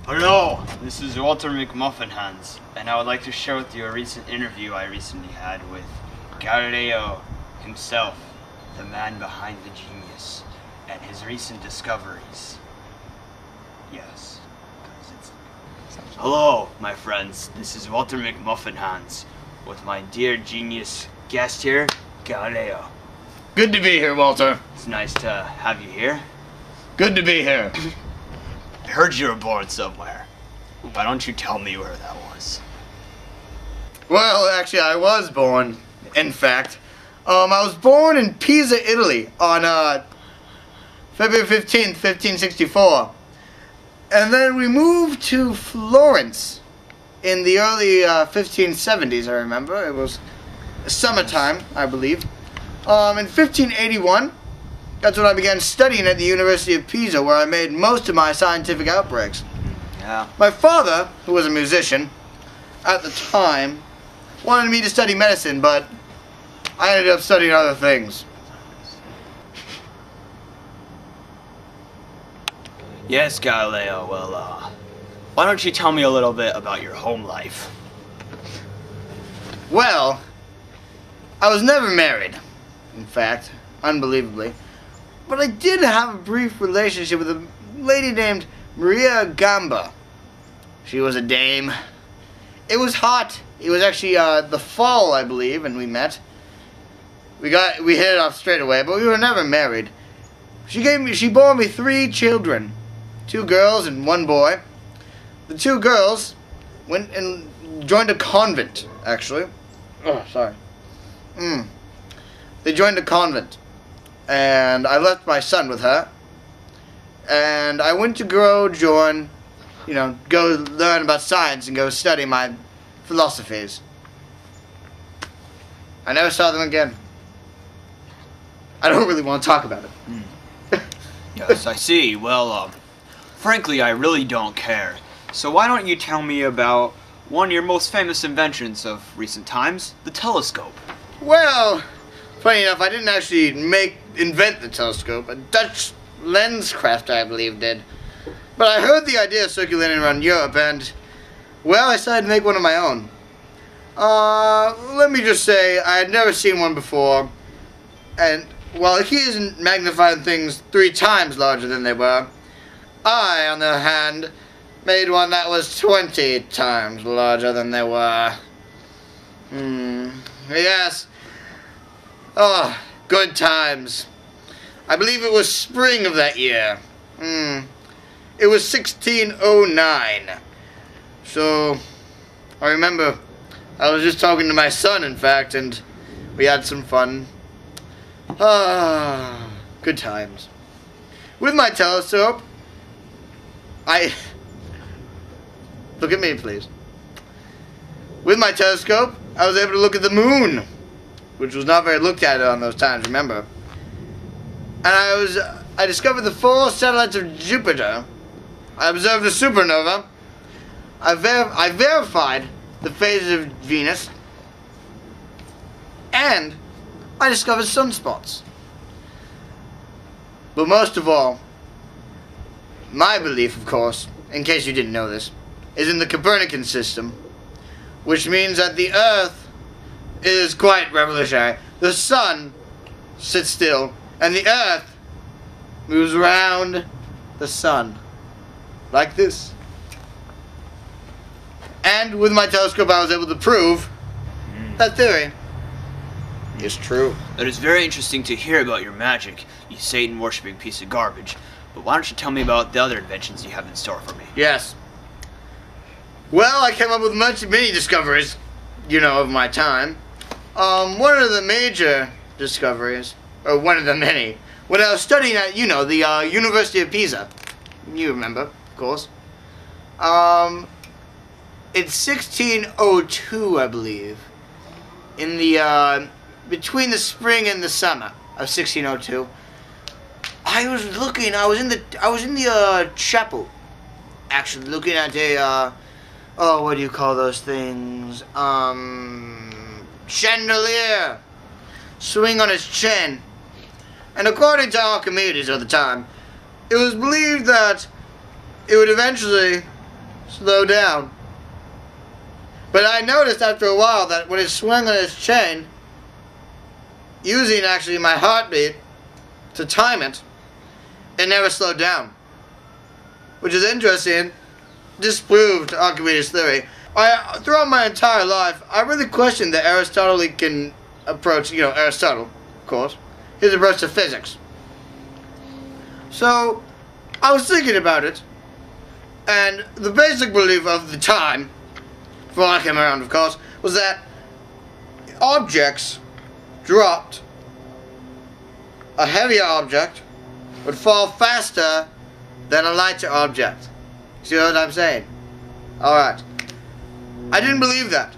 Hello, this is Walter McMuffinHands, and I would like to share with you a recent interview I recently had with Galileo himself, the man behind the genius, and his recent discoveries. Yes. Hello, my friends, this is Walter McMuffinHands, with my dear genius guest here, Galileo. Good to be here, Walter. It's nice to have you here. Good to be here. I heard you were born somewhere. Why don't you tell me where that was? Well, actually, I was born, in fact. I was born in Pisa, Italy on February 15th, 1564. And then we moved to Florence in the early 1570s, I remember. It was summertime, I believe. In 1581, that's when I began studying at the University of Pisa, where I made most of my scientific outbreaks. Yeah. My father, who was a musician at the time, wanted me to study medicine, but I ended up studying other things. Yes, Galileo, well, why don't you tell me a little bit about your home life? Well, I was never married, in fact, unbelievably. But I did have a brief relationship with a lady named Maria Gamba. She was a dame. It was hot. It was actually the fall, I believe, and we met. We hit it off straight away, but we were never married. She bore me 3 children, 2 girls and 1 boy. The 2 girls went and joined a convent, actually. Oh, sorry. They joined a convent. And I left my son with her. And I went to go learn about science and go study my philosophies. I never saw them again. I don't really want to talk about it. Yes, I see. Well, frankly, I really don't care. So why don't you tell me about one of your most famous inventions of recent times, the telescope? Well, funny enough, I didn't actually invent the telescope. A Dutch lens crafter, I believe, did. But I heard the idea circulating around Europe, and, well, I decided to make one of my own. Let me just say, I had never seen one before, and while he isn't magnifying things 3 times larger than they were, I, on the other hand, made one that was 20 times larger than they were. Yes. Oh, good times. I believe it was spring of that year. It was 1609. So, I remember I was just talking to my son, in fact, and we had some fun. Good times. With my telescope, look at me, please. With my telescope, I was able to look at the moon, which was not very looked at on those times, remember. And I discovered the 4 satellites of Jupiter. I observed a supernova. I verified the phases of Venus. And I discovered sunspots. But most of all, my belief, of course, in case you didn't know this, is in the Copernican system, which means that the Earth is quite revolutionary. The sun sits still, and the Earth moves around the sun, like this. And with my telescope, I was able to prove that theory is true. That is very interesting to hear about your magic, you Satan-worshipping piece of garbage. But why don't you tell me about the other inventions you have in store for me? Yes. Well, I came up with many discoveries, of my time. One of the major discoveries, or one of the many, when I was studying at, the University of Pisa. You remember, of course. In 1602, I believe, in the, between the spring and the summer of 1602, I was in the chapel, actually, looking at a, what do you call those things? Chandelier, swing on its chin. And according to Archimedes at the time, it was believed that it would eventually slow down. But I noticed after a while that when it swung on its chain, using actually my heartbeat to time it, it never slowed down. Which is interesting. Disproved Archimedes' theory. Throughout my entire life, I really questioned the Aristotelian approach, Aristotle, of course, his approach to physics. So, I was thinking about it, and the basic belief of the time, before I came around, of course, was that objects dropped, a heavier object would fall faster than a lighter object. See what I'm saying? Alright. I didn't believe that.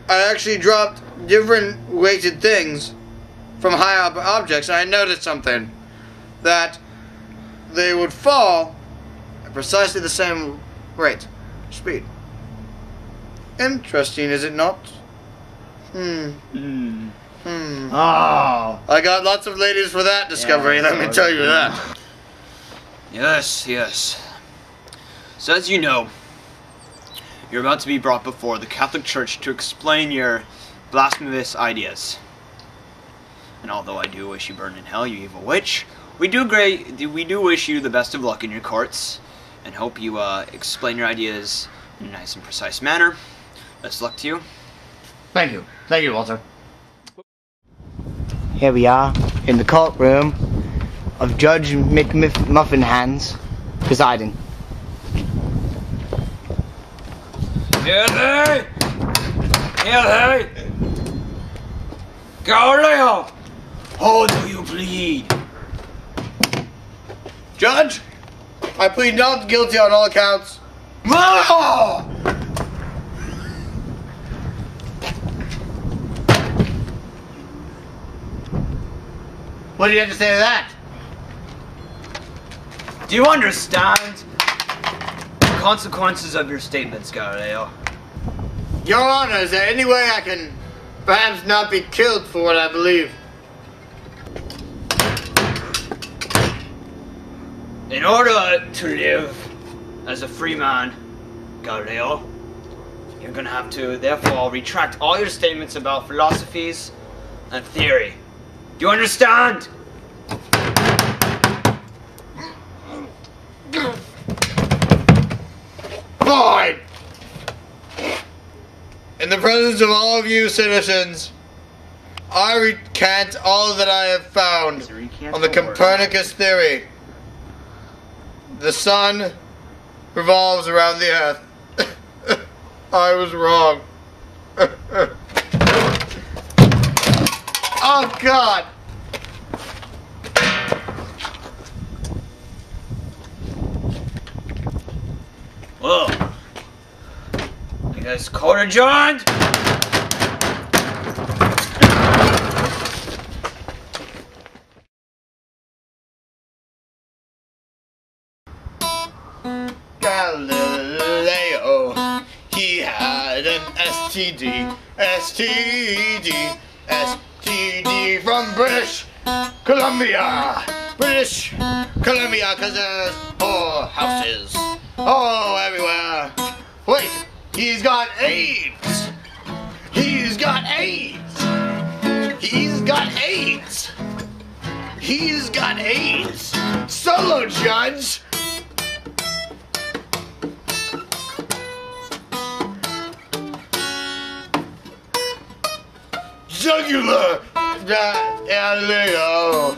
I actually dropped different weighted things from higher up objects, and I noticed something. That they would fall at precisely the same rate, speed. Interesting, is it not? Oh. I got lots of ladies for that discovery, Yeah, let me tell you that. Yes, yes. So as you know, you're about to be brought before the Catholic Church to explain your blasphemous ideas. And although I do wish you burn in hell, you evil witch, we do wish you the best of luck in your courts, and hope you explain your ideas in a nice and precise manner. Best luck to you. Thank you, Walter. Here we are in the courtroom of Judge McMuffinHands presiding. Hear thee! Hear thee! Galileo! How do you plead? Judge, I plead not guilty on all accounts. Oh! What do you have to say to that? Do you understand the consequences of your statements, Galileo? Your Honor, is there any way I can perhaps not be killed for what I believe? In order to live as a free man, Galileo, you're gonna have to therefore retract all your statements about philosophies and theory. Do you understand? Fine! In the presence of all of you citizens, I recant all that I have found on the Copernicus theory. The sun revolves around the earth. I was wrong. Oh God! Well, I guess court adjourned. Galileo, he had an STD from British Columbia, cause there's whorehouses everywhere. Wait, he's got AIDS. He's got AIDS. He's got AIDS. He's got AIDS. Solo judge. Jugular Galileo.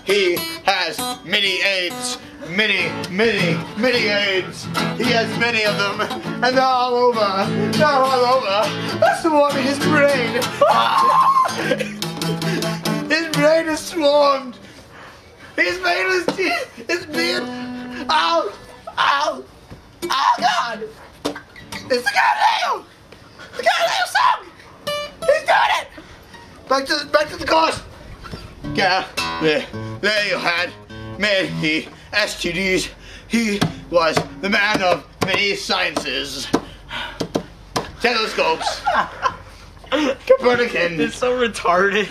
He has many AIDS. Many AIDS. He has many of them. And they're all over. They're all over. That's swarming his brain. His brain is swarmed. His brain is being... Ow! Ow! Oh God! It's the Galileo! The Galileo song! He's doing it! Back to the course! Galileo had many STDs. He was the man of many sciences. Telescopes. Copernicus. It's so retarded.